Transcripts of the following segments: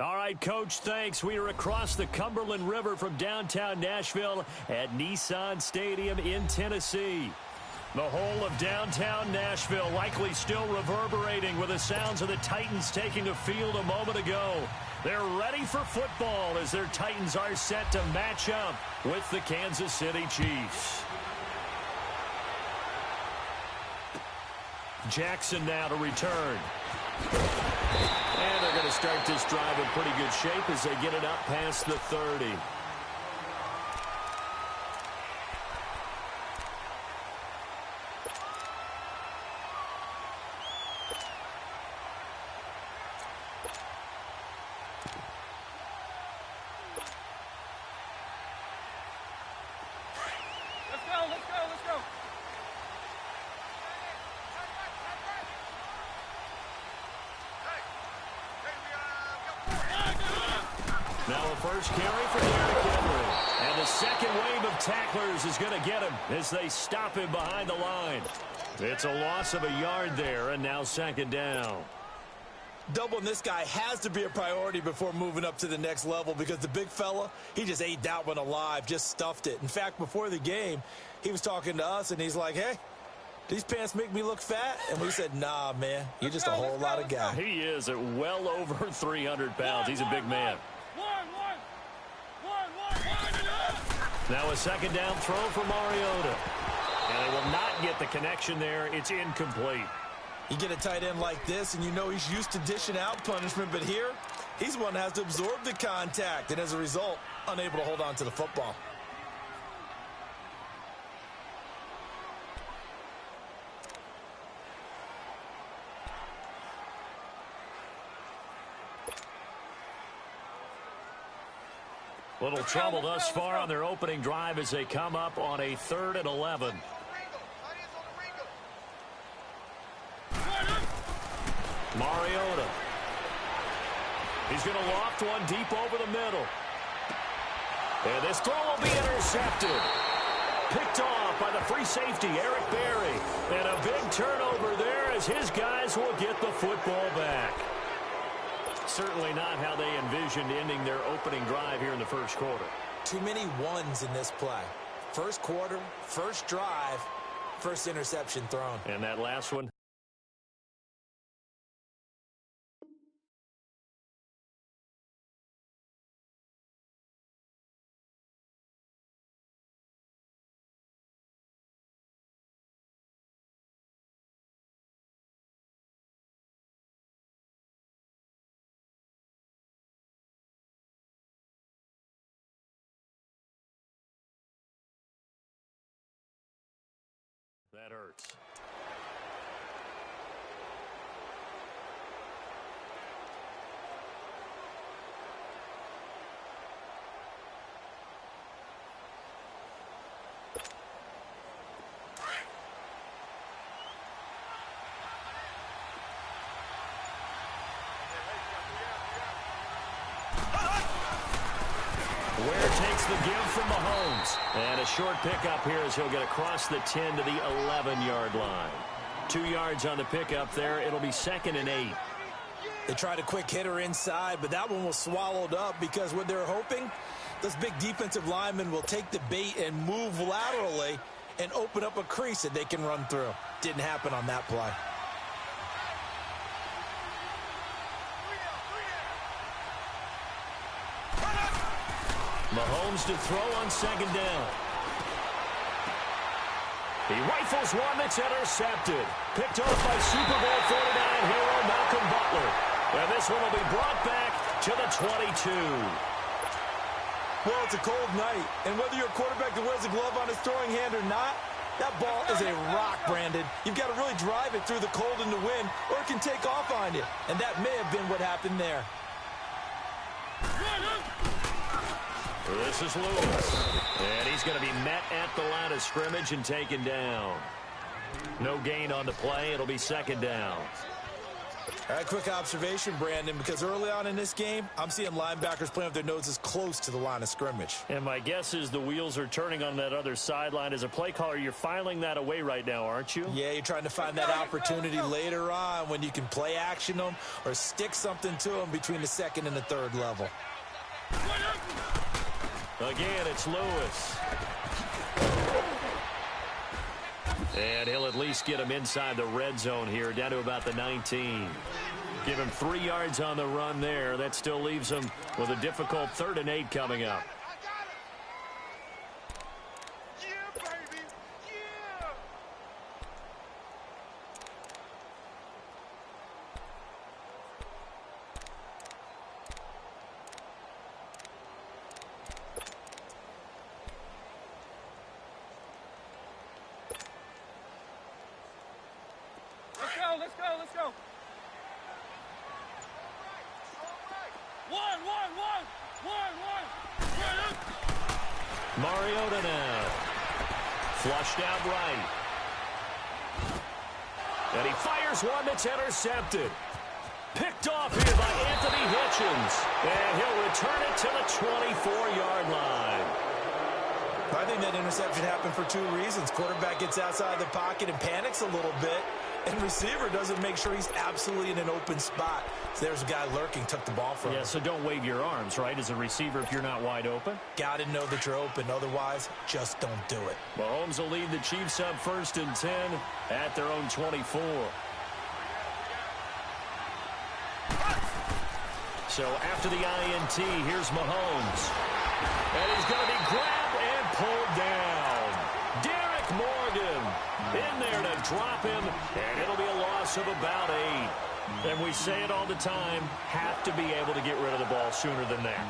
All right, Coach, thanks. We are across the Cumberland River from downtown Nashville at Nissan Stadium in Tennessee. The whole of downtown Nashville likely still reverberating with the sounds of the Titans taking the field a moment ago. They're ready for football as their Titans are set to match up with the Kansas City Chiefs. Jackson now to return. And they're going to start this drive in pretty good shape as they get it up past the 30. Now a first carry for Derrick Henry. And the second wave of tacklers is going to get him as they stop him behind the line. It's a loss of a yard there, and now second down. Doubling this guy has to be a priority before moving up to the next level because the big fella, he just ate that one alive, just stuffed it. In fact, before the game, he was talking to us, and he's like, hey, these pants make me look fat? And we said, nah, man, you're just a whole lot of guy. He is at well over 300 pounds. He's a big man. Now a second down throw for Mariota. And they will not get the connection there. It's incomplete. You get a tight end like this, and you know he's used to dishing out punishment, but here, he's the one that has to absorb the contact, and as a result, unable to hold on to the football. Little trouble thus far on their opening drive as they come up on a 3rd and 11. Mariota. He's going to loft one deep over the middle. And this throw will be intercepted. Picked off by the free safety, Eric Berry. And a big turnover there as his guys will get the football back. Certainly not how they envisioned ending their opening drive here in the first quarter. Too many ones in this play. First quarter, first drive, first interception thrown. And that last one. That hurts. Ware takes the give from Mahomes. And a short pickup here as he'll get across the 10 to the 11-yard line. 2 yards on the pickup there. It'll be 2nd and 8. They tried a quick hitter inside, but that one was swallowed up because what they're hoping, those big defensive linemen will take the bait and move laterally and open up a crease that they can run through. Didn't happen on that play. Mahomes to throw on 2nd down. He rifles one that's intercepted. Picked off by Super Bowl 49 hero Malcolm Butler. And this one will be brought back to the 22. Well, it's a cold night, and whether you're a quarterback that wears a glove on his throwing hand or not, that ball is a rock, Brandon. You've got to really drive it through the cold and the wind, or it can take off on you. And that may have been what happened there. This is Lewis. And he's going to be met at the line of scrimmage and taken down. No gain on the play. It'll be 2nd down. All right, quick observation, Brandon, because early on in this game, I'm seeing linebackers playing with their noses close to the line of scrimmage. And my guess is the wheels are turning on that other sideline. As a play caller, you're filing that away right now, aren't you? Yeah, you're trying to find that opportunity later on when you can play action them or stick something to them between the second and the third level. Again, it's Lewis. And he'll at least get him inside the red zone here, down to about the 19. Give him 3 yards on the run there. That still leaves him with a difficult 3rd and 8 coming up. Let's go. One. Mariota now. Flushed out right. And he fires one that's intercepted. Picked off here by Anthony Hitchens. And he'll return it to the 24-yard line. I think that interception happened for 2 reasons. Quarterback gets outside the pocket and panics a little bit. And receiver doesn't make sure he's absolutely in an open spot. So there's a guy lurking, took the ball from him. Yeah, so don't wave your arms, right, as a receiver if you're not wide open. Got to know that you're open. Otherwise, just don't do it. Mahomes will lead the Chiefs up 1st and 10 at their own 24. So after the INT, here's Mahomes. And he's going to be grabbed and pulled down. Derek Morgan in there to drop him, and it'll be a loss of about 8. And we say it all the time, have to be able to get rid of the ball sooner than that.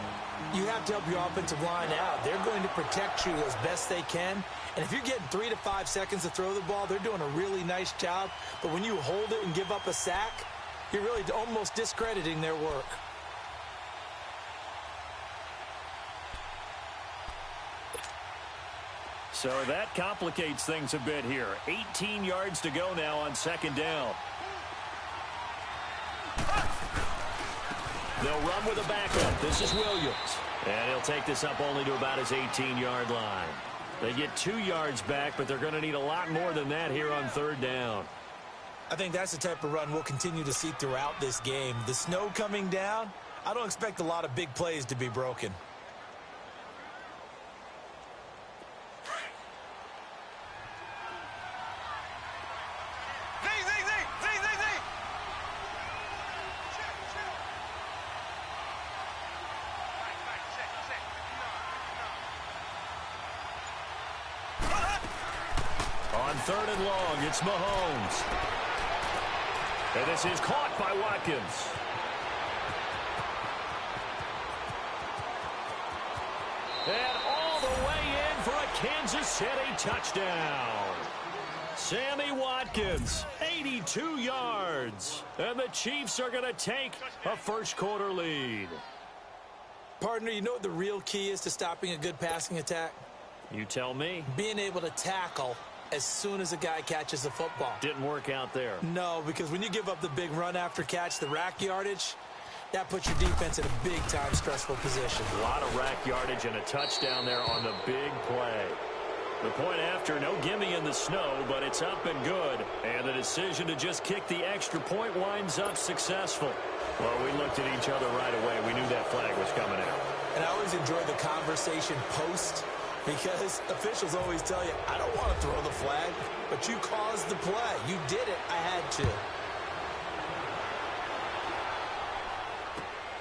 You have to help your offensive line out. They're going to protect you as best they can. And if you're getting 3 to 5 seconds to throw the ball, they're doing a really nice job. But when you hold it and give up a sack, you're really almost discrediting their work. So that complicates things a bit here. 18 yards to go now on 2nd down. They'll run with a backup. This is Williams. And he'll take this up only to about his 18-yard line. They get 2 yards back, but they're going to need a lot more than that here on 3rd down. I think that's the type of run we'll continue to see throughout this game. The snow coming down, I don't expect a lot of big plays to be broken. On 3rd and long, it's Mahomes. And this is caught by Watkins. And all the way in for a Kansas City touchdown. Sammy Watkins, 82 yards. And the Chiefs are going to take a 1st quarter lead. Partner, you know what the real key is to stopping a good passing attack? You tell me. Being able to tackle as soon as a guy catches the football. Didn't work out there. No, because when you give up the big run after catch, the rack yardage, that puts your defense in a big-time stressful position. A lot of rack yardage and a touchdown there on the big play. The point after, no gimme in the snow, but it's up and good. And the decision to just kick the extra point winds up successful. Well, we looked at each other right away. We knew that flag was coming out. And I always enjoy the conversation post, because officials always tell you, I don't want to throw the flag, but you caused the play. You did it. I had to.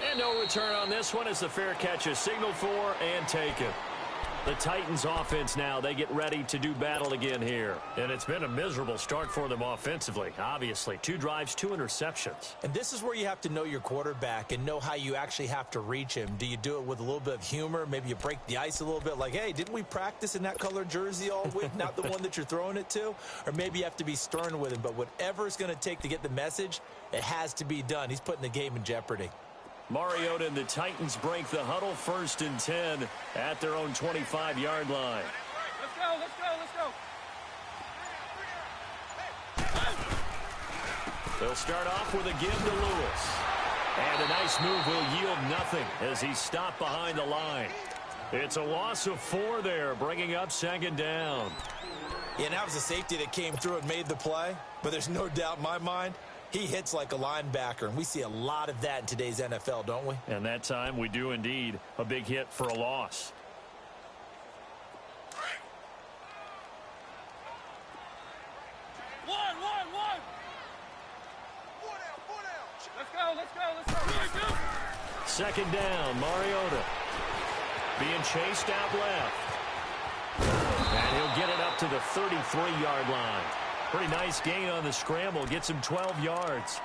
And no return on this one as the fair catch is signaled for and taken. The Titans offense now, they get ready to do battle again here. And it's been a miserable start for them offensively, obviously. 2 drives, 2 interceptions. And this is where you have to know your quarterback and know how you actually have to reach him. Do you do it with a little bit of humor? Maybe you break the ice a little bit like, hey, didn't we practice in that color jersey all week? Not the one that you're throwing it to? Or maybe you have to be stern with him. But whatever it's going to take to get the message, it has to be done. He's putting the game in jeopardy. Mariota and the Titans break the huddle 1st and 10 at their own 25-yard line. Let's go. They'll start off with a give to Lewis. And a nice move will yield nothing as he's stopped behind the line. It's a loss of 4 there, bringing up second down. Yeah, and that was a safety that came through and made the play. But there's no doubt in my mind, he hits like a linebacker. And we see a lot of that in today's NFL, don't we? And that time we do indeed. A big hit for a loss. One. Let's go. Second down, Mariota. Being chased out left. And he'll get it up to the 33-yard line. Pretty nice gain on the scramble. Gets him 12 yards.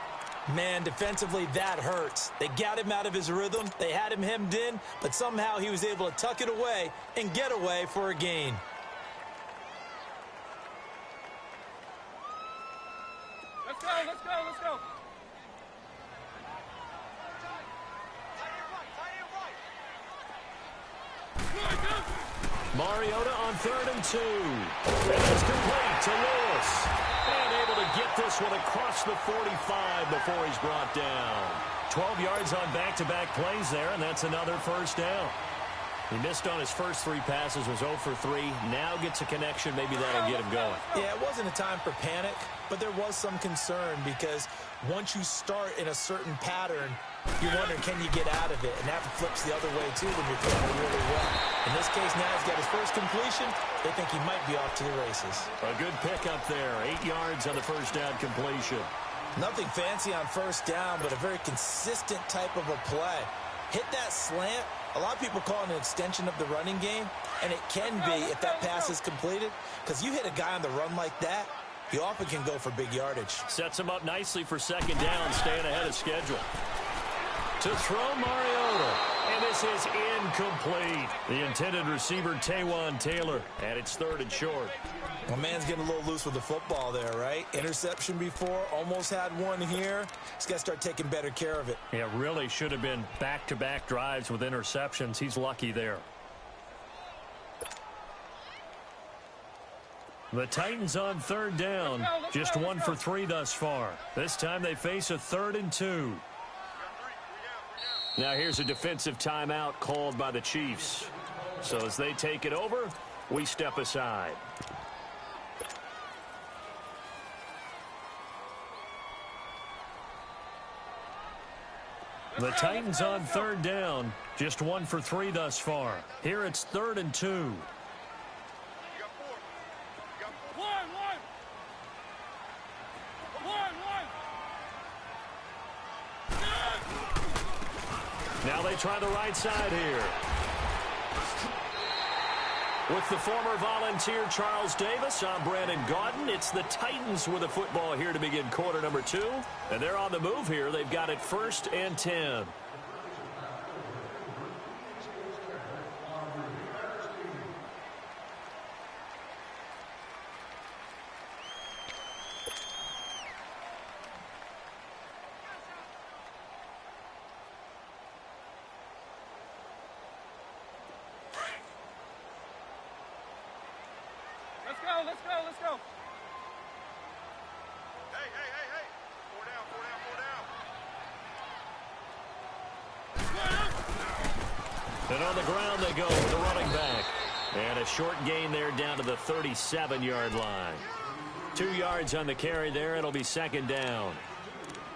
Man, defensively, that hurts. They got him out of his rhythm. They had him hemmed in, but somehow he was able to tuck it away and get away for a gain. Let's go. Mariota on 3rd and 2. And it's complete to Lewis. And able to get this one across the 45 before he's brought down. 12 yards on back-to-back plays there, and that's another first down. He missed on his first 3 passes, was 0 for 3. Now gets a connection. Maybe that'll get him going. Yeah, it wasn't a time for panic, but there was some concern because once you start in a certain pattern, you wonder, can you get out of it? And that flips the other way, too, when you're playing really well. In this case, now he's got his first completion. They think he might be off to the races. A good pickup there. 8 yards on the first down completion. Nothing fancy on first down, but a very consistent type of a play. Hit that slant. A lot of people call it an extension of the running game, and it can be if that pass is completed, because you hit a guy on the run like that, he often can go for big yardage. Sets him up nicely for second down, staying ahead of schedule. To throw Mariota, and this is incomplete. The intended receiver, Taywan Taylor, and it's 3rd and short. My man's getting a little loose with the football there, right? Interception before, almost had one here. He's got to start taking better care of it. Yeah, really should have been back-to-back drives with interceptions. He's lucky there. The Titans on 3rd down. Just 1 for 3 thus far. This time they face a 3rd and 2. Now here's a defensive timeout called by the Chiefs. So as they take it over, we step aside. The Titans on 3rd down. Just 1 for 3 thus far. Here it's 3rd and 2. Now they try the right side here. With the former Volunteer Charles Davis, I'm Brandon Gaudin. It's the Titans with the football here to begin quarter number 2. And they're on the move here. They've got it 1st and 10. Let's go. Hey. 4 down. And on the ground they go with the running back. And a short gain there down to the 37-yard line. 2 yards on the carry there. It'll be second down.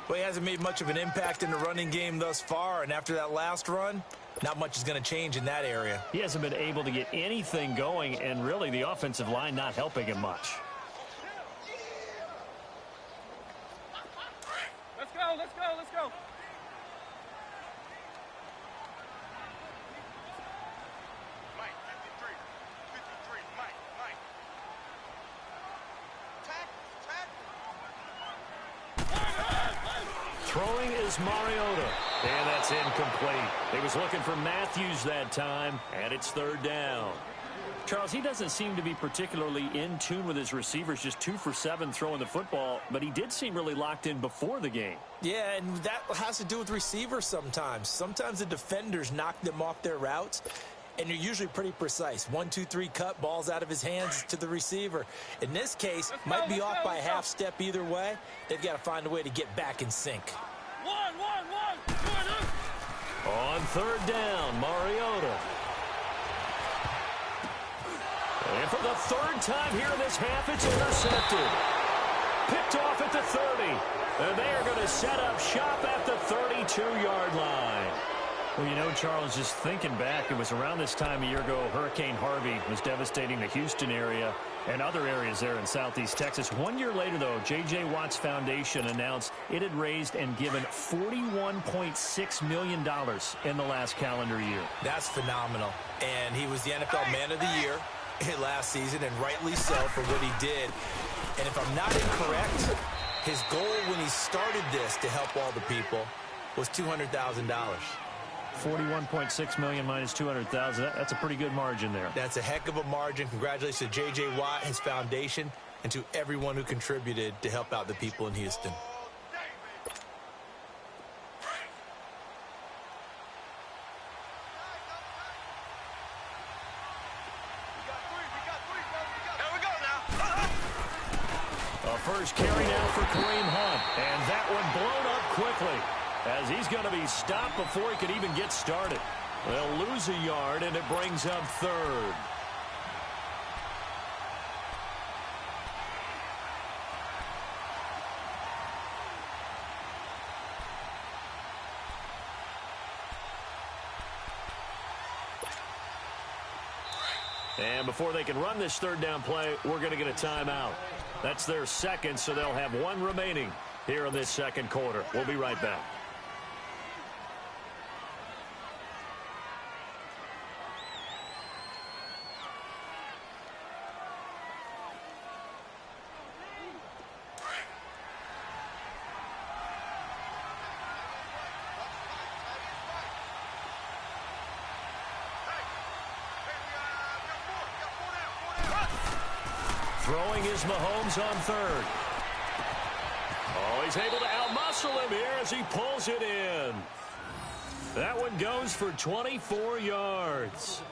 Well, he hasn't made much of an impact in the running game thus far, and after that last run, not much is going to change in that area. He hasn't been able to get anything going, and really the offensive line not helping him much. Let's go. Mike, 53, Mike. Throwing is Mariota, and that's incomplete. He was looking for Matthews that time, and it's 3rd down. Charles, he doesn't seem to be particularly in tune with his receivers, just 2 for 7 throwing the football, but he did seem really locked in before the game. Yeah, and that has to do with receivers sometimes. Sometimes the defenders knock them off their routes, and you're usually pretty precise. 1, 2, 3 cut, balls out of his hands to the receiver. In this case, might be off by a half step either way. They've got to find a way to get back in sync. One. On third down, Mariota. And for the third time here in this half, it's intercepted. Picked off at the 30. And they are going to set up shop at the 32-yard line. Well, you know, Charles, just thinking back, it was around this time a year ago, Hurricane Harvey was devastating the Houston area and other areas there in southeast Texas. 1 year later, though, J.J. Watt's Foundation announced it had raised and given $41.6 million in the last calendar year. That's phenomenal. And he was the NFL Man of the Year last season, and rightly so for what he did. And if I'm not incorrect, his goal when he started this to help all the people was $200,000. 41.6 million minus 200,000. That's a pretty good margin there. That's a heck of a margin. Congratulations to J.J. Watt, his foundation, and to everyone who contributed to help out the people in Houston. A first carry now for Kareem Hunt. And that one blown up quickly, as he's going to be stopped before he can even get started. They'll lose a yard, and it brings up third. And before they can run this third down play, we're going to get a timeout. That's their second, so they'll have one remaining here in this second quarter. We'll be right back. Throwing is Mahomes on third. Oh, he's able to outmuscle him here as he pulls it in. That one goes for 24 yards.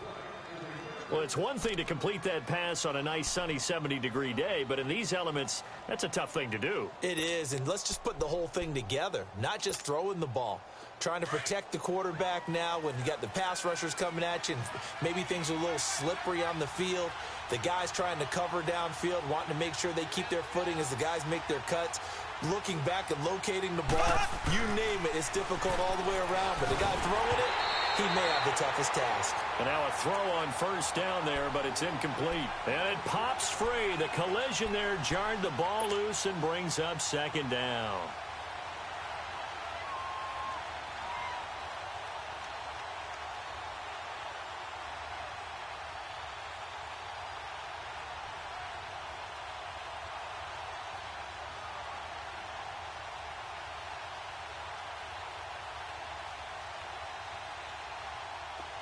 Well, it's one thing to complete that pass on a nice sunny 70-degree day, but in these elements, that's a tough thing to do. It is, and let's just put the whole thing together, not just throwing the ball. Trying to protect the quarterback now when you got the pass rushers coming at you and maybe things are a little slippery on the field. The guys trying to cover downfield, wanting to make sure they keep their footing as the guys make their cuts. Looking back and locating the ball, you name it, it's difficult all the way around. But the guy throwing it, he may have the toughest task. And now a throw on first down there, but it's incomplete. And it pops free. The collision there jarred the ball loose and brings up second down.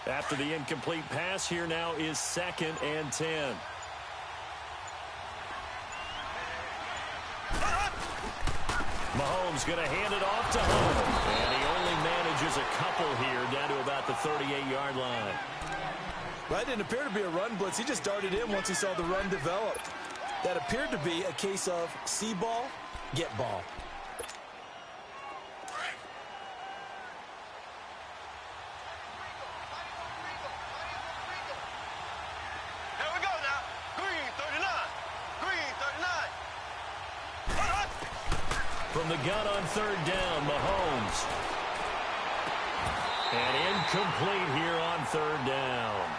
After the incomplete pass, here now is 2nd and 10. Mahomes going to hand it off to Hunt. And he only manages a couple here down to about the 38-yard line. Well, it didn't appear to be a run blitz. He just darted in once he saw the run develop. That appeared to be a case of see ball, get ball. From the gun on third down, Mahomes. And incomplete here on third down.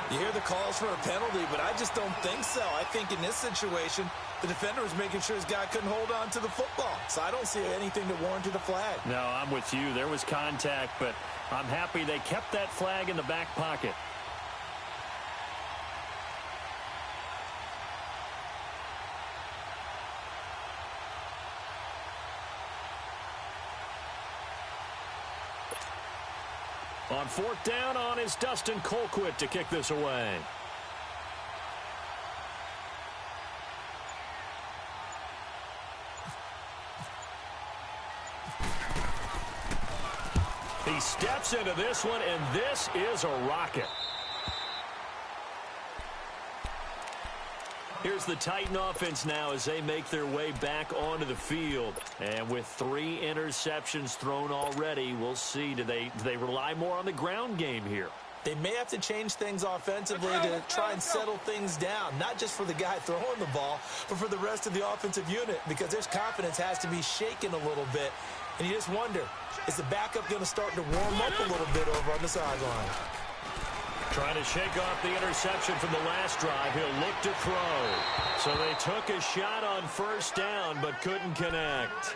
You hear the calls for a penalty, but I just don't think so. I think in this situation, the defender was making sure his guy couldn't hold on to the football. So I don't see anything that warranted a flag. No, I'm with you. There was contact, but I'm happy they kept that flag in the back pocket. On fourth down, on is Dustin Colquitt to kick this away. He steps into this one, and this is a rocket. Here's the Titan offense now as they make their way back onto the field. And with 3 interceptions thrown already, we'll see, do they rely more on the ground game here? They may have to change things offensively to try and settle things down, not just for the guy throwing the ball, but for the rest of the offensive unit, because their confidence has to be shaken a little bit. And you just wonder, is the backup going to start to warm up a little bit over on the sideline? Trying to shake off the interception from the last drive. He'll look to throw. So they took a shot on first down, but couldn't connect.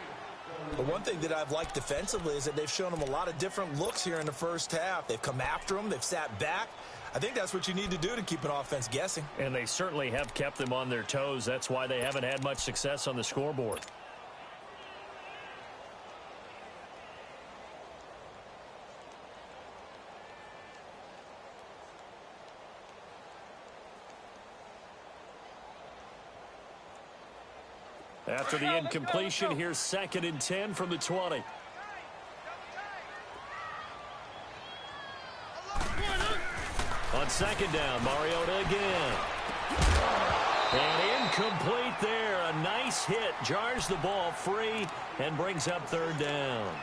But one thing that I've liked defensively is that they've shown them a lot of different looks here in the first half. They've come after them. They've sat back. I think that's what you need to do to keep an offense guessing. And they certainly have kept them on their toes. That's why they haven't had much success on the scoreboard. After the incompletion, here's 2nd and 10 from the 20. On 2nd down, Mariota again. And incomplete there. A nice hit. Jars the ball free and brings up 3rd down.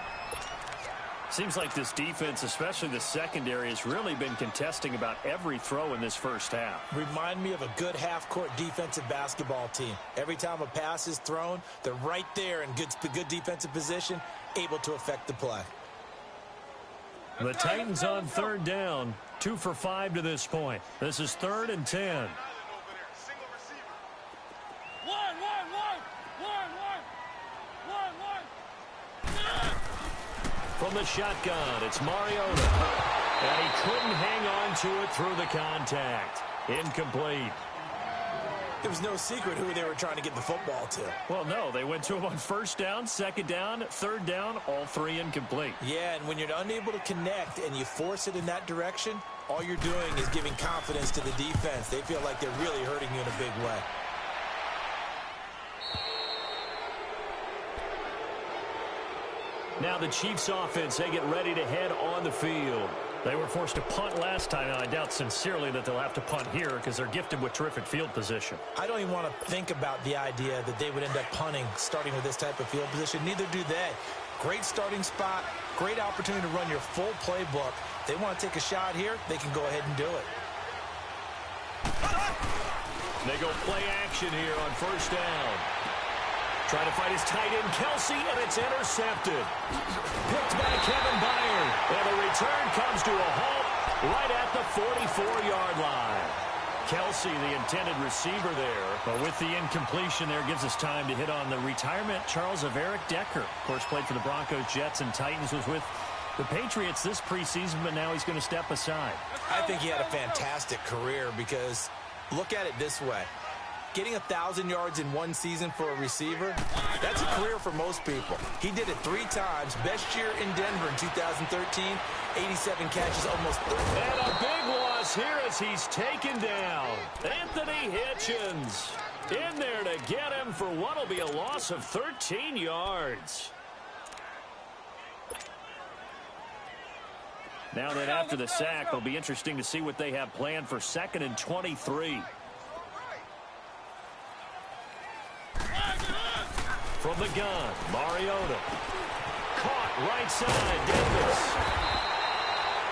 Seems like this defense, especially the secondary, has really been contesting about every throw in this first half. Remind me of a good half-court defensive basketball team. Every time a pass is thrown, they're right there in good defensive position, able to affect the play. The Titans on 3rd down, 2 for 5 to this point. This is 3rd and 10. From the shotgun, it's Mariota. And he couldn't hang on to it through the contact. Incomplete. It was no secret who they were trying to get the football to. Well, no, they went to him on 1st down, 2nd down, 3rd down, all 3 incomplete. Yeah, and when you're unable to connect and you force it in that direction, all you're doing is giving confidence to the defense. They feel like they're really hurting you in a big way. Now the Chiefs offense, they get ready to head on the field. They were forced to punt last time, and I doubt sincerely that they'll have to punt here because they're gifted with terrific field position. I don't even want to think about the idea that they would end up punting starting with this type of field position. Neither do they. Great starting spot, great opportunity to run your full playbook. They want to take a shot here, they can go ahead and do it. They go play action here on 1st down. Trying to find his tight end, Kelsey, and it's intercepted. Picked by Kevin Byard. And the return comes to a halt right at the 44-yard line. Kelsey, the intended receiver there. But with the incompletion there, gives us time to hit on the retirement, Charles, of Eric Decker. Of course, played for the Broncos, Jets, and Titans. Was with the Patriots this preseason, but now he's going to step aside. I think he had a fantastic career because look at it this way. Getting 1,000 yards in one season for a receiver, that's a career for most people. He did it 3 times. Best year in Denver in 2013, 87 catches, almost 30. And a big loss here as he's taken down. Anthony Hitchens in there to get him for what will be a loss of 13 yards. Now that after the sack, it'll be interesting to see what they have planned for 2nd and 23. From the gun, Mariota. Caught right side, Davis.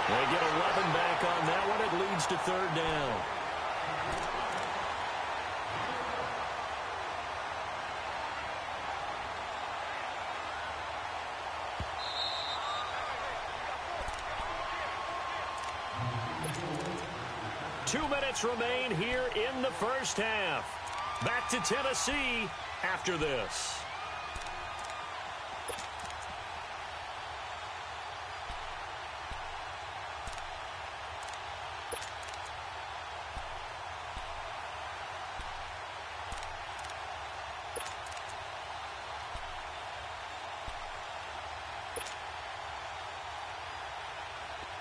They get 11 back on that one. It leads to 3rd down. Two minutes remain here in the first half. Back to Tennessee after this.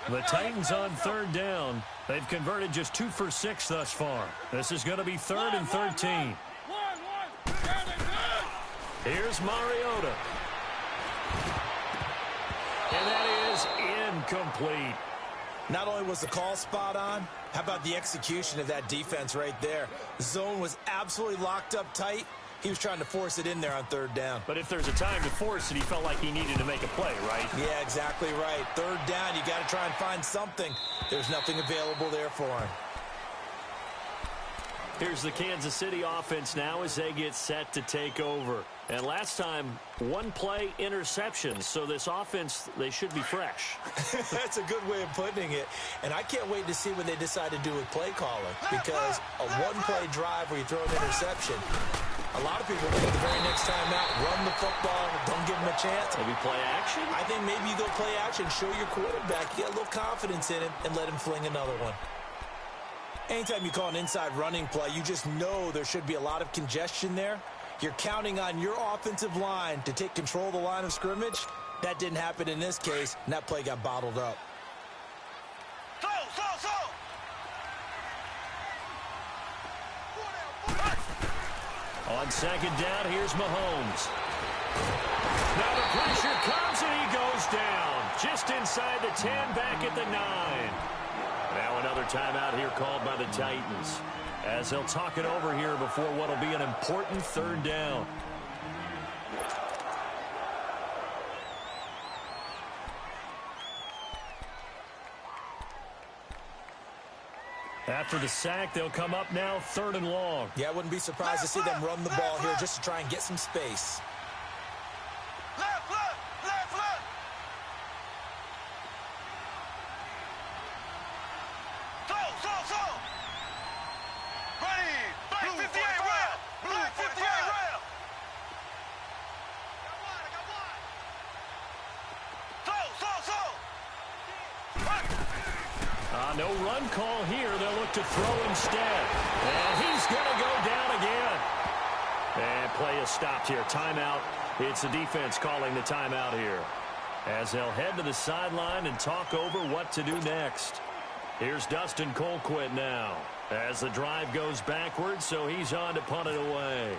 The Titans on 3rd down. They've converted just 2 for 6 thus far. This is going to be 3rd and 13. Here's Mariota. And that is incomplete. Not only was the call spot on, how about the execution of that defense right there? The zone was absolutely locked up tight. He was trying to force it in there on third down. But if there's a time to force it, he felt like he needed to make a play, right? Yeah, exactly right. Third down, you got to try and find something. There's nothing available there for him. Here's the Kansas City offense now as they get set to take over. And last time, one play interceptions. So this offense, they should be fresh. That's a good way of putting it. And I can't wait to see what they decide to do with play calling. Because a one-play drive where you throw an interception, a lot of people think the very next time out, run the football, don't give them a chance. Maybe play action? I think maybe you go play action, show your quarterback, get a little confidence in him, and let him fling another one. Anytime you call an inside running play, you just know there should be a lot of congestion there. You're counting on your offensive line to take control of the line of scrimmage. That didn't happen in this case, and that play got bottled up. On second down, here's Mahomes. Now the pressure comes, and he goes down. Just inside the 10, back at the 9. Now another timeout here called by the Titans, as they'll talk it over here before what will be an important third down. After the sack, they'll come up now 3rd and long. Yeah, I wouldn't be surprised to see them run the ball here just to try and get some space. No run call here. They'll look to throw instead. And he's going to go down again. And play is stopped here. Timeout. It's the defense calling the timeout here, as they'll head to the sideline and talk over what to do next. Here's Dustin Colquitt now, as the drive goes backwards, so he's on to punt it away.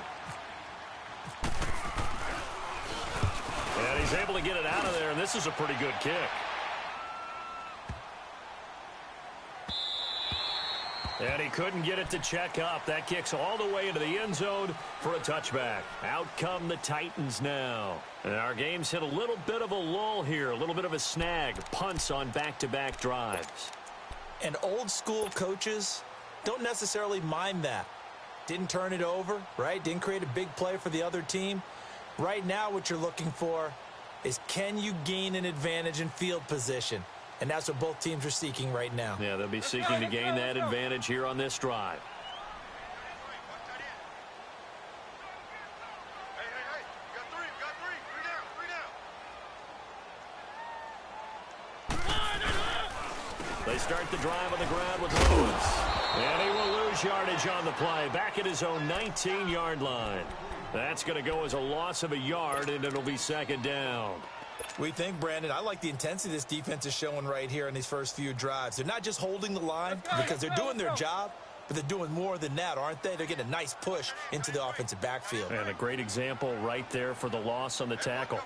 And he's able to get it out of there, and this is a pretty good kick. And he couldn't get it to check up. That kicks all the way into the end zone for a touchback. Out come the Titans now. And our game's hit a little bit of a lull here, a little bit of a snag. Punts on back-to-back drives. And old school coaches don't necessarily mind that. Didn't turn it over, right? Didn't create a big play for the other team. Right now what you're looking for is, can you gain an advantage in field position? And that's what both teams are seeking right now. Yeah, they'll be seeking to gain that advantage here on this drive. They start the drive on the ground with Rhodes. And he will lose yardage on the play. Back at his own 19-yard line. That's going to go as a loss of a yard, and it'll be second down. We think, Brandon, I like the intensity this defense is showing right here in these first few drives. They're not just holding the line because they're doing their job, but they're doing more than that, aren't they? They're getting a nice push into the offensive backfield. And a great example right there for the loss on the tackle.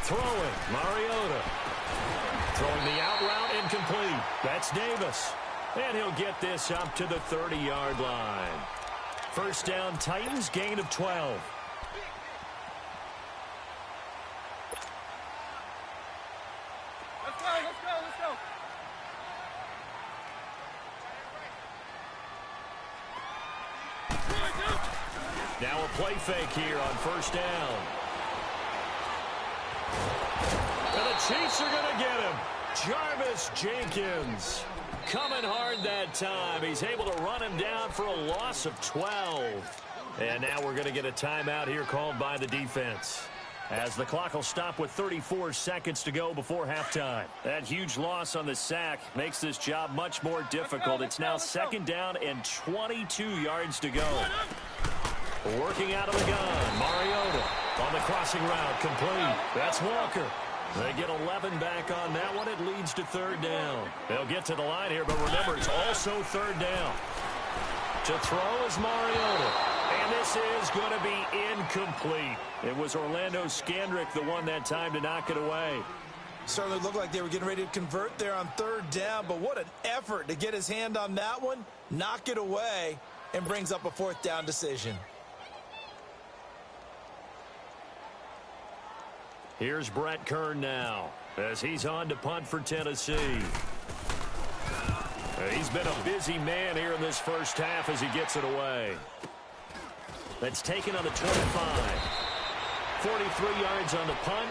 Throwing, Mariota. Throwing the out route, incomplete. That's Davis. And he'll get this up to the 30-yard line. First down, Titans, gain of 12. Let's go. Now a play fake here on first down. And the Chiefs are going to get him. Jarvis Jenkins coming hard that time. He's able to run him down for a loss of 12. And now we're going to get a timeout here called by the defense, as the clock will stop with 34 seconds to go before halftime. That huge loss on the sack makes this job much more difficult. It's now second down and 22 yards to go. Working out of the gun, Mariota on the crossing route, complete. That's Walker. They get 11 back on that one. It leads to third down. They'll get to the line here, but remember, it's also third down. To throw is Mariota. And this is going to be incomplete. It was Orlando Scandrick the one that time to knock it away. Certainly looked like they were getting ready to convert there on third down, but what an effort to get his hand on that one, knock it away, and brings up a fourth down decision. Here's Brett Kern now as he's on to punt for Tennessee. He's been a busy man here in this first half as he gets it away. That's taken on the 25. 43 yards on the punt.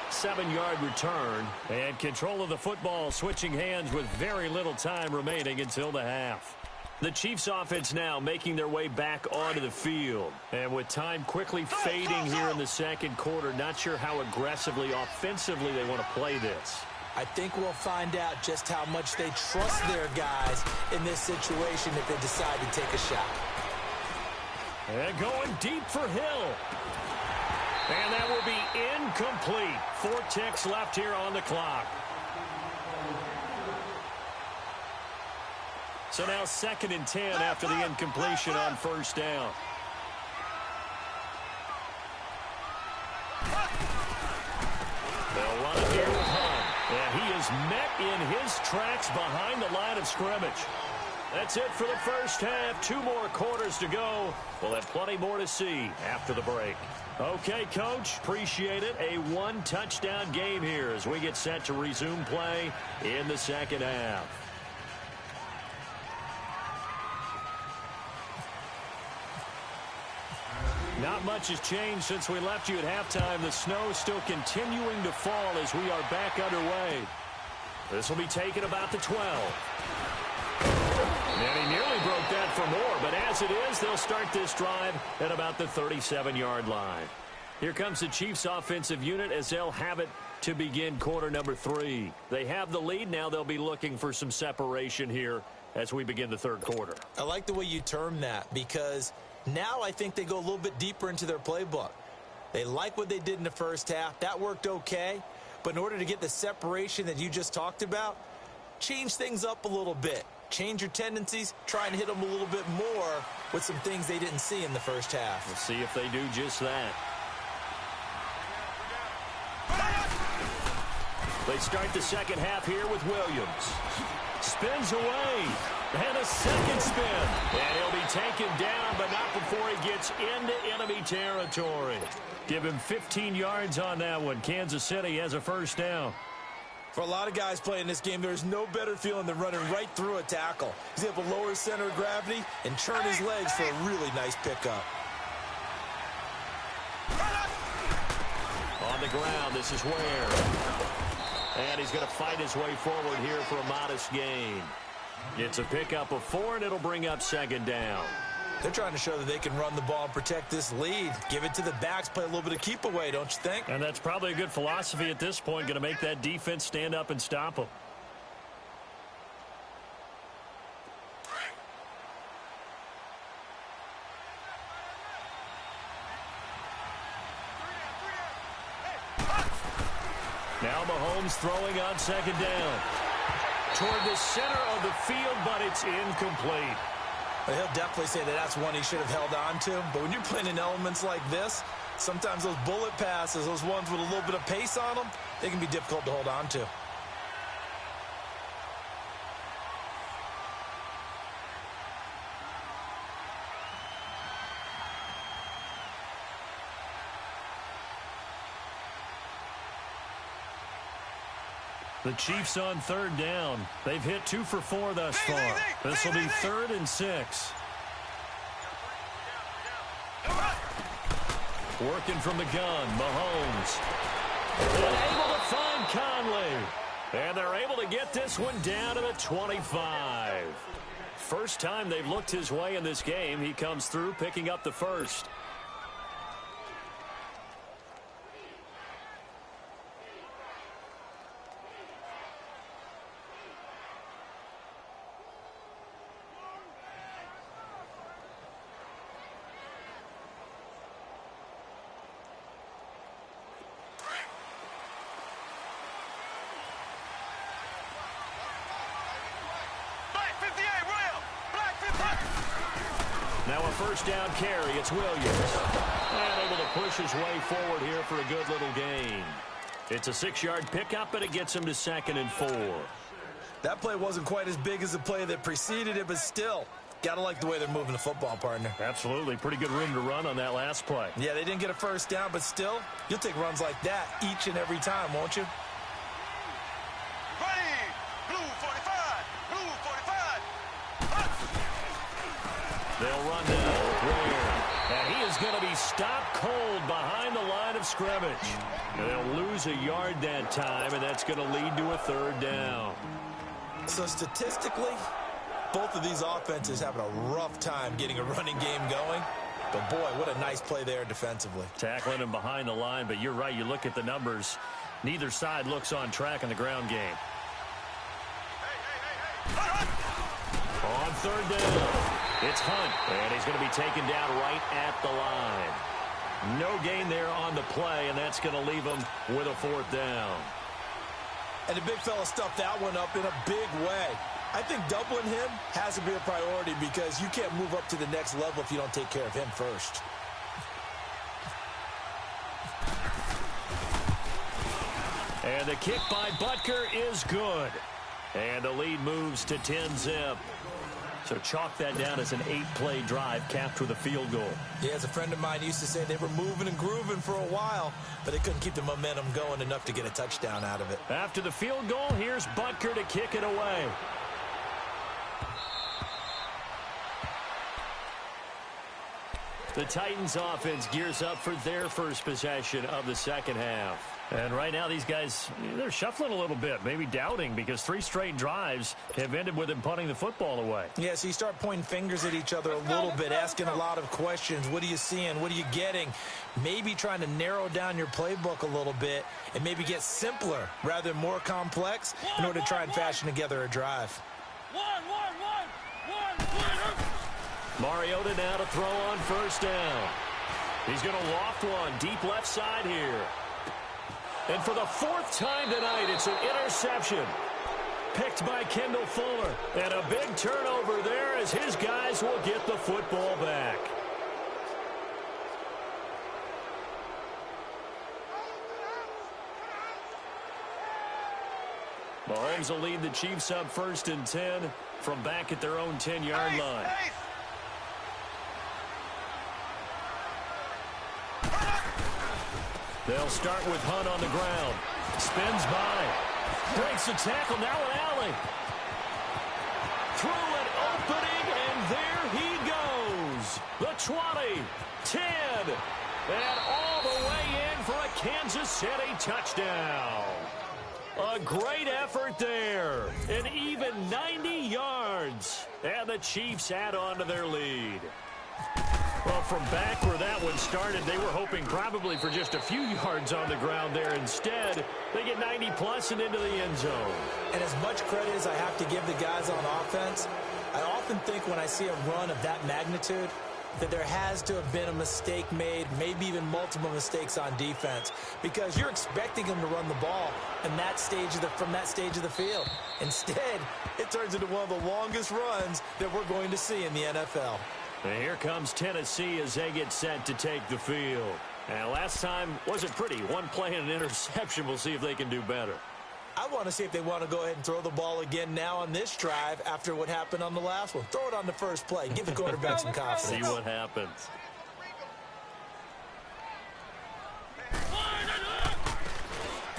7-yard return, and control of the football switching hands with very little time remaining until the half. The Chiefs offense now making their way back onto the field, and with time quickly fading here in the second quarter, not sure how aggressively offensively they want to play this. I think we'll find out just how much they trust their guys in this situation if they decide to take a shot. And going deep for Hill. And that will be incomplete. 4 ticks left here on the clock. So now 2nd and 10 after the incompletion on first down. They'll run it here with Hunt. And he is met in his tracks behind the line of scrimmage. That's it for the first half. 2 more quarters to go. We'll have plenty more to see after the break. Okay, Coach, appreciate it. A 1-touchdown game here as we get set to resume play in the second half. Not much has changed since we left you at halftime. The snow is still continuing to fall as we are back underway. This will be taken about the 12. And he nearly broke that for more, but as it is, they'll start this drive at about the 37-yard line. Here comes the Chiefs offensive unit as they'll have it to begin quarter number 3. They have the lead. Now they'll be looking for some separation here as we begin the third quarter. I like the way you term that because now I think they go a little bit deeper into their playbook. They like what they did in the first half. That worked okay. But in order to get the separation that you just talked about, change things up a little bit. Change your tendencies, try and hit them a little bit more with some things they didn't see in the first half. We'll see if they do just that. They start the second half here with Williams. Spins away. And a second spin. And he'll be taken down, but not before he gets into enemy territory. Give him 15 yards on that one. Kansas City has a first down. For a lot of guys playing this game, there's no better feeling than running right through a tackle. He's able to lower his center of gravity and turn his legs for a really nice pickup. On the ground, this is Ware. And he's going to fight his way forward here for a modest gain. It's a pickup of 4, and it'll bring up second down. They're trying to show that they can run the ball and protect this lead. Give it to the backs, play a little bit of keep away, don't you think? And that's probably a good philosophy at this point, going to make that defense stand up and stop them. Now Mahomes throwing on second down. Toward the center of the field, but it's incomplete. Well, he'll definitely say that that's one he should have held on to. But when you're playing in elements like this, sometimes those bullet passes, those ones with a little bit of pace on them, they can be difficult to hold on to. The Chiefs on third down. They've hit 2 for 4 thus far. This will be 3rd and 6. Working from the gun, Mahomes. And able to find Conley. And they're able to get this one down to the 25. First time they've looked his way in this game. He comes through picking up the first. Now a first down carry. It's Williams. And able to push his way forward here for a good little gain. It's a 6-yard pickup, and it gets him to 2nd and 4. That play wasn't quite as big as the play that preceded it, but still, got to like the way they're moving the football, partner. Absolutely. Pretty good room to run on that last play. Yeah, they didn't get a first down, but still, you'll take runs like that each and every time, won't you? Ready! Blue 45! Blue 45! They'll run now. Ware. And he is going to be stopped cold behind the line of scrimmage. They'll lose a yard that time, and that's going to lead to a 3rd down. So statistically, both of these offenses having a rough time getting a running game going. But, boy, what a nice play there defensively. Tackling him behind the line, but you're right. You look at the numbers. Neither side looks on track in the ground game. On 3rd down, it's Hunt, and he's going to be taken down right at the line. No gain there on the play, and that's going to leave him with a 4th down. And the big fella stuffed that one up in a big way. I think doubling him has to be a priority because you can't move up to the next level if you don't take care of him first. And the kick by Butker is good. And the lead moves to 10-zip. So chalk that down as an 8-play drive capped with a field goal. Yeah, as a friend of mine used to say, they were moving and grooving for a while, but they couldn't keep the momentum going enough to get a touchdown out of it. After the field goal, here's Butker to kick it away. The Titans offense gears up for their first possession of the second half. And right now these guys, they're shuffling a little bit, maybe doubting, because 3 straight drives have ended with them punting the football away. Yeah, so you start pointing fingers at each other a little bit, asking a lot of questions. What are you seeing? What are you getting? Maybe trying to narrow down your playbook a little bit and maybe get simpler rather than more complex in order to try and fashion together a drive. Mariota now to throw on first down. He's going to loft one deep left side here. And for the 4th time tonight, it's an interception. Picked by Kendall Fuller. And a big turnover there as his guys will get the football back. Mahomes will lead the Chiefs up 1st and 10 from back at their own 10-yard line. They'll start with Hunt on the ground. Spins by. Breaks the tackle. Now an alley. Through an opening, and there he goes. The 20, 10, and all the way in for a Kansas City touchdown. A great effort there. An even 90 yards. And the Chiefs add on to their lead. Well, from back where that one started, they were hoping probably for just a few yards on the ground there. Instead, they get 90-plus and into the end zone. And as much credit as I have to give the guys on offense, I often think when I see a run of that magnitude that there has to have been a mistake made, maybe even multiple mistakes on defense, because you're expecting them to run the ball in that stage from that stage of the field. Instead, it turns into one of the longest runs that we're going to see in the NFL. And here comes Tennessee as they get set to take the field. And last time wasn't pretty. One play and an interception. We'll see if they can do better. I want to see if they want to go ahead and throw the ball again now on this drive after what happened on the last one. Throw it on the first play. Give the quarterback some confidence. See what happens.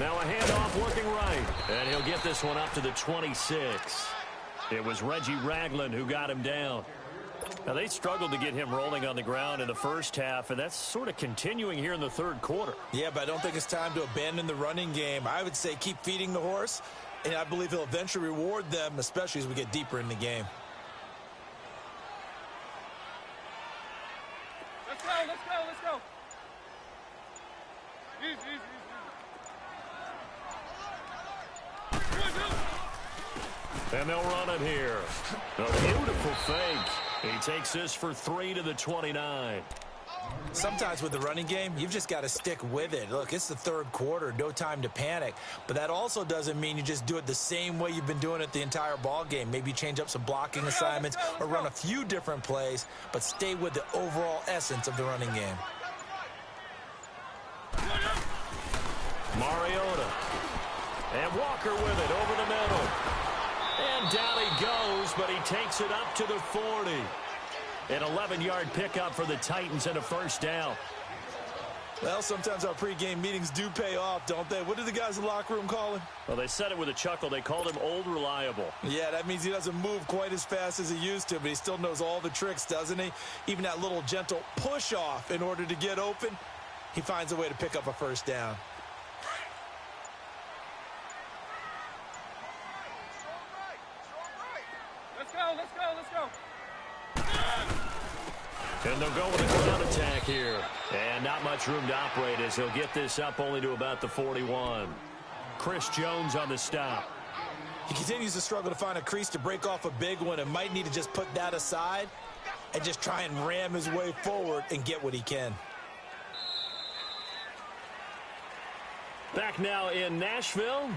Now a handoff working right. And he'll get this one up to the 26. It was Reggie Ragland who got him down. Now, they struggled to get him rolling on the ground in the first half, and that's sort of continuing here in the third quarter. Yeah, but I don't think it's time to abandon the running game. I would say keep feeding the horse, and I believe he'll eventually reward them, especially as we get deeper in the game. Let's go, let's go, let's go. Easy. And they'll run it here. A beautiful fake. He takes this for 3 to the 29. Sometimes with the running game, you've just got to stick with it. Look, it's the third quarter, no time to panic. But that also doesn't mean you just do it the same way you've been doing it the entire ball game. Maybe change up some blocking assignments or run a few different plays, but stay with the overall essence of the running game. Mariota. And Walker with it over the middle. And down he goes, but he takes it up to the 40. An 11-yard pickup for the Titans and a first down. Well, sometimes our pregame meetings do pay off, don't they? What did the guys in the locker room call him? Well, they said it with a chuckle. They called him Old Reliable. Yeah, that means he doesn't move quite as fast as he used to, but he still knows all the tricks, doesn't he? Even that little gentle push-off in order to get open, he finds a way to pick up a first down. Let's go, let's go, let's go. And they'll go with a ground attack here. And not much room to operate as he'll get this up only to about the 41. Chris Jones on the stop. He continues to struggle to find a crease to break off a big one and might need to just put that aside and just try and ram his way forward and get what he can. Back now in Nashville.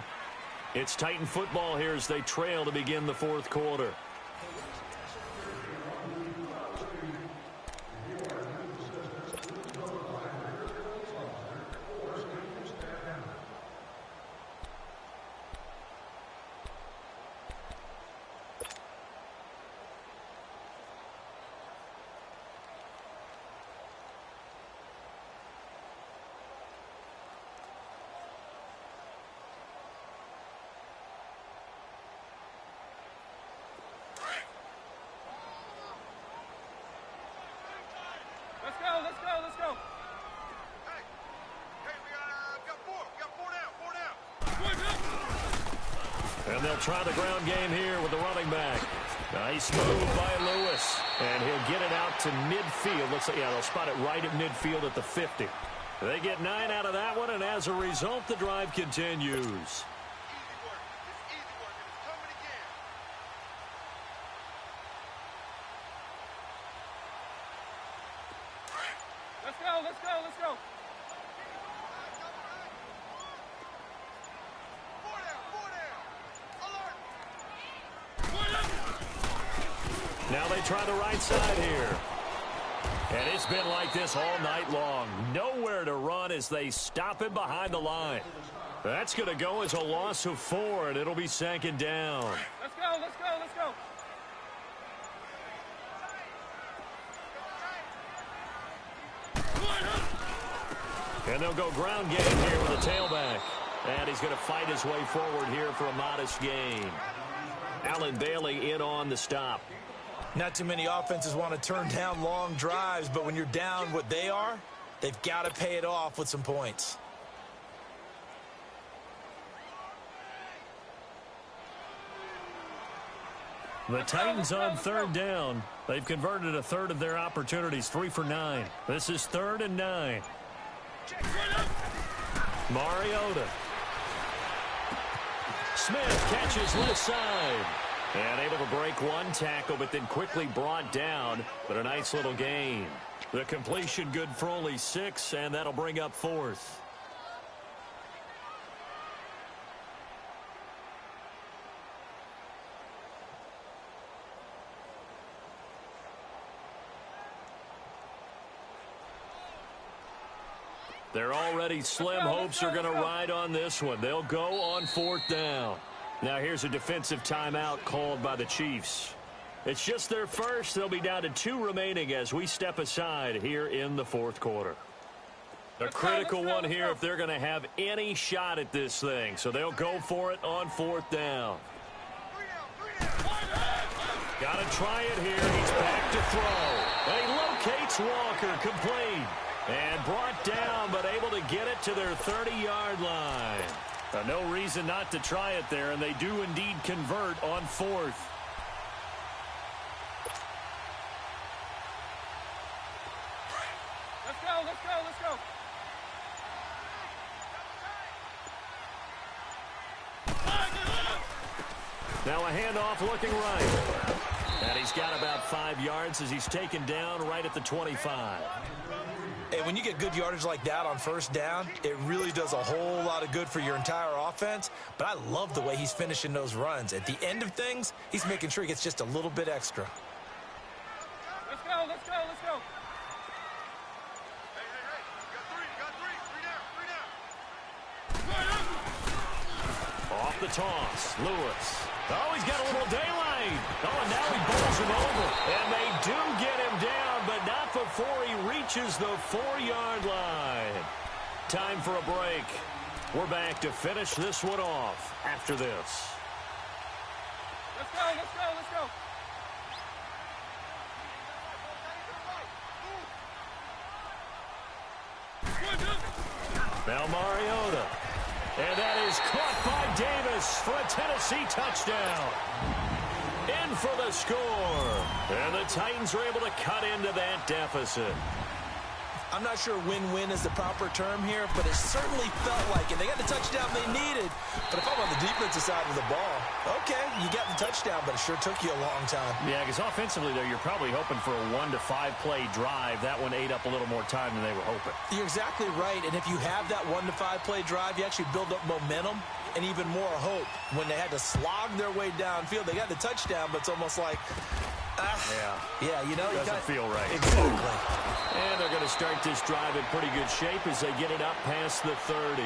It's Titan football here as they trail to begin the fourth quarter. Let's go, let's go, let's go. Hey, we got four down. And they'll try the ground game here with the running back. Nice move by Lewis. And he'll get it out to midfield. Looks like, yeah, they'll spot it right at midfield at the 50. They get 9 out of that one, and as a result, the drive continues. Easy work. It's easy work, and it's coming again. Let's go, let's go, let's go. Four down. Alert. Now they try the right side here. And it's been like this all night long. Nowhere to run as they stop him behind the line. That's going to go as a loss of 4, and it'll be second down. Let's go, let's go, let's go. And they'll go ground game here with a tailback. And he's going to fight his way forward here for a modest gain. Allen Bailey in on the stop. Not too many offenses want to turn down long drives, but when you're down what they are, they've got to pay it off with some points. The Titans on third down. They've converted a third of their opportunities, 3 for 9. This is 3rd and 9. Mariota. Smith catches left side. And able to break one tackle, but then quickly brought down. But a nice little gain. The completion good for only 6, and that'll bring up 4th. They're already slim. Hopes are going to ride on this one. They'll go on 4th down. Now here's a defensive timeout called by the Chiefs. It's just their first. They'll be down to 2 remaining as we step aside here in the 4th quarter. A critical one here if they're going to have any shot at this thing. So they'll go for it on 4th down. Got to try it here. He's back to throw. And he locates Walker, complete. And brought down, but able to get it to their 30-yard line. No reason not to try it there, and they do indeed convert on 4th. Let's go, let's go, let's go. Now a handoff looking right. And he's got about 5 yards as he's taken down right at the 25. And when you get good yardage like that on first down, it really does a whole lot of good for your entire offense. But I love the way he's finishing those runs. At the end of things, he's making sure he gets just a little bit extra. Let's go, let's go, let's go. Hey, you got three. Three down. Off the toss, Lewis. Oh, he's got a little daylight. Oh, and now he bowls him over. And they do get him down, but not before he reaches the 4-yard line. Time for a break. We're back to finish this one off after this. Let's go, let's go, let's go. Now Mariota. And that is caught by Davis for a Tennessee touchdown. In for the score. And the Titans are able to cut into that deficit. I'm not sure win-win is the proper term here, but it certainly felt like it. They got the touchdown they needed, but if I'm on the defensive side of the ball, okay, you got the touchdown, but it sure took you a long time. Yeah, because offensively, though, you're probably hoping for a 1 to 5 play drive. That one ate up a little more time than they were hoping. You're exactly right, and if you have that 1 to 5 play drive, you actually build up momentum and even more hope. When they had to slog their way downfield, they got the touchdown, but it's almost like, yeah, you know, Doesn't feel right. Exactly. And they're going to start this drive in pretty good shape as they get it up past the 30.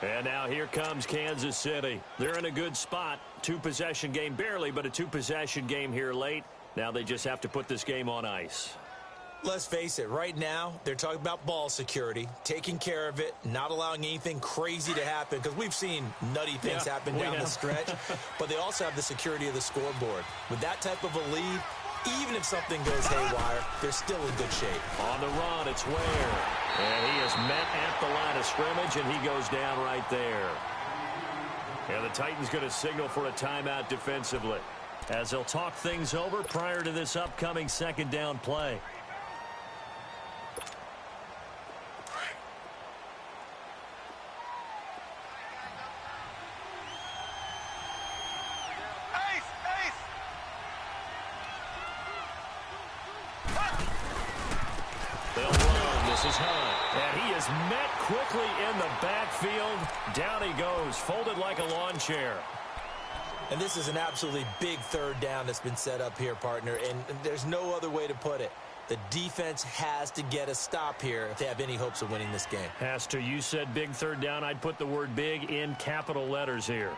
And now here comes Kansas City. They're in a good spot. 2-possession game, barely, but a 2-possession game here late. Now they just have to put this game on ice. Let's face it, right now, they're talking about ball security, taking care of it, not allowing anything crazy to happen, because we've seen nutty things happen down the stretch, but they also have the security of the scoreboard. With that type of a lead, even if something goes haywire, they're still in good shape. On the run, it's Ware. And he is met at the line of scrimmage, and he goes down right there. And the Titans going to signal for a timeout defensively, as they'll talk things over prior to this upcoming second down play. This is Hunt, and he is met quickly in the backfield. Down he goes, folded like a lawn chair. And this is an absolutely big third down that's been set up here, partner, and there's no other way to put it. The defense has to get a stop here if they have any hopes of winning this game. Has to. You said big third down. I'd put the word big in capital letters here.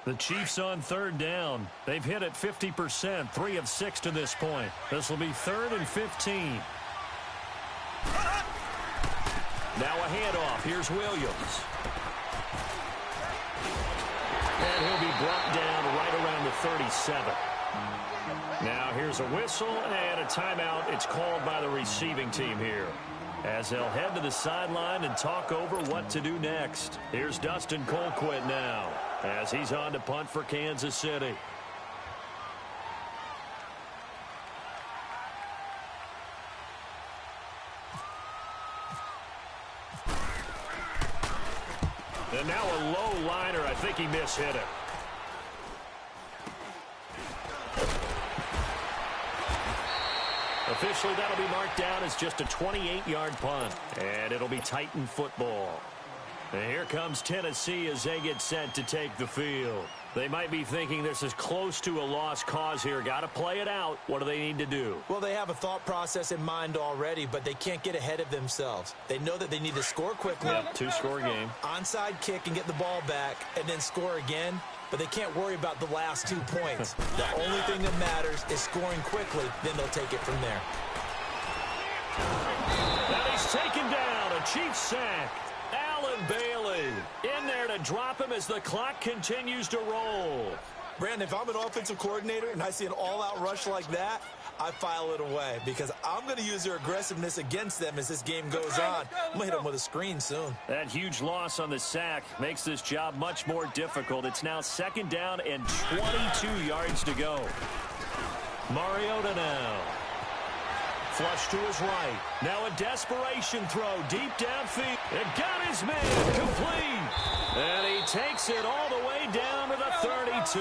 The Chiefs on third down. They've hit it 50%, 3 of 6 to this point. This will be 3rd and 15. Now a handoff. Here's Williams. And he'll be brought down right around the 37. Now here's a whistle and a timeout. It's called by the receiving team here, as they'll head to the sideline and talk over what to do next. Here's Dustin Colquitt now, as he's on to punt for Kansas City. And now a low liner. I think he mishit it. Officially, that'll be marked down as just a 28-yard punt. And it'll be Titan football. And here comes Tennessee as they get set to take the field. They might be thinking this is close to a lost cause here. Got to play it out. What do they need to do? Well, they have a thought process in mind already, but they can't get ahead of themselves. They know that they need to score quickly. Yep, 2-score game. Onside kick and get the ball back and then score again. But they can't worry about the last 2 points. The only thing that matters is scoring quickly. Then they'll take it from there. Now he's taken down. A Chiefs sack. Allen Bailey in there to drop him as the clock continues to roll. Brandon, if I'm an offensive coordinator and I see an all-out rush like that, I file it away because I'm going to use their aggressiveness against them as this game goes on. I'm going to hit them with a screen soon. That huge loss on the sack makes this job much more difficult. It's now 2nd down and 22 yards to go. Mariota now. Flush to his right. Now a desperation throw deep downfield. It got his man complete. And he takes it all the way down to the 32.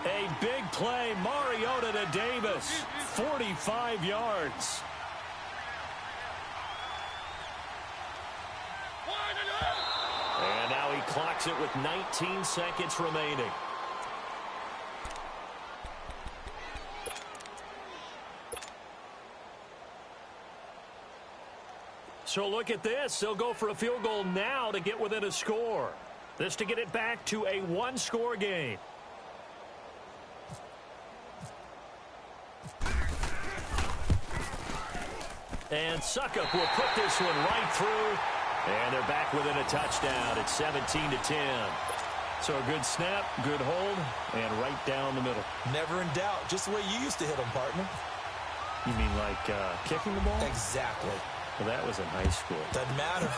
A big play, Mariota to Davis, 45 yards. And now he clocks it with 19 seconds remaining. So look at this. They'll go for a field goal now to get within a score. This to get it back to a one-score game. And Suckup will put this one right through. And they're back within a touchdown. It's 17-10. So a good snap, good hold, and right down the middle. Never in doubt. Just the way you used to hit them, partner. You mean like kicking the ball? Exactly. Well, that was in high school. Doesn't matter.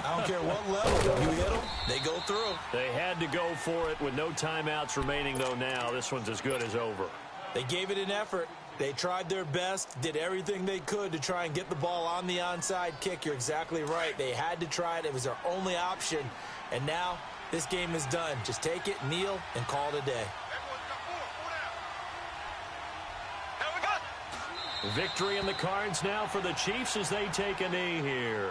I don't care what level. You hit them, they go through. They had to go for it with no timeouts remaining, though, now. This one's as good as over. They gave it an effort. They tried their best, did everything they could to try and get the ball on the onside kick. You're exactly right. They had to try it. It was their only option. And now this game is done. Just take it, kneel, and call it a day. Victory in the cards now for the Chiefs as they take a knee here.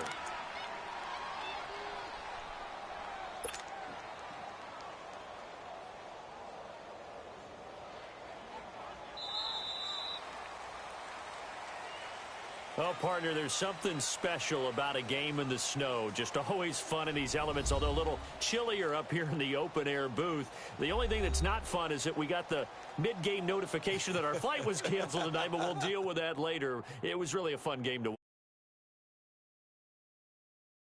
Well, partner, there's something special about a game in the snow. Just always fun in these elements, although a little chillier up here in the open-air booth. The only thing that's not fun is that we got the mid-game notification that our flight was canceled tonight, but we'll deal with that later. It was really a fun game to watch.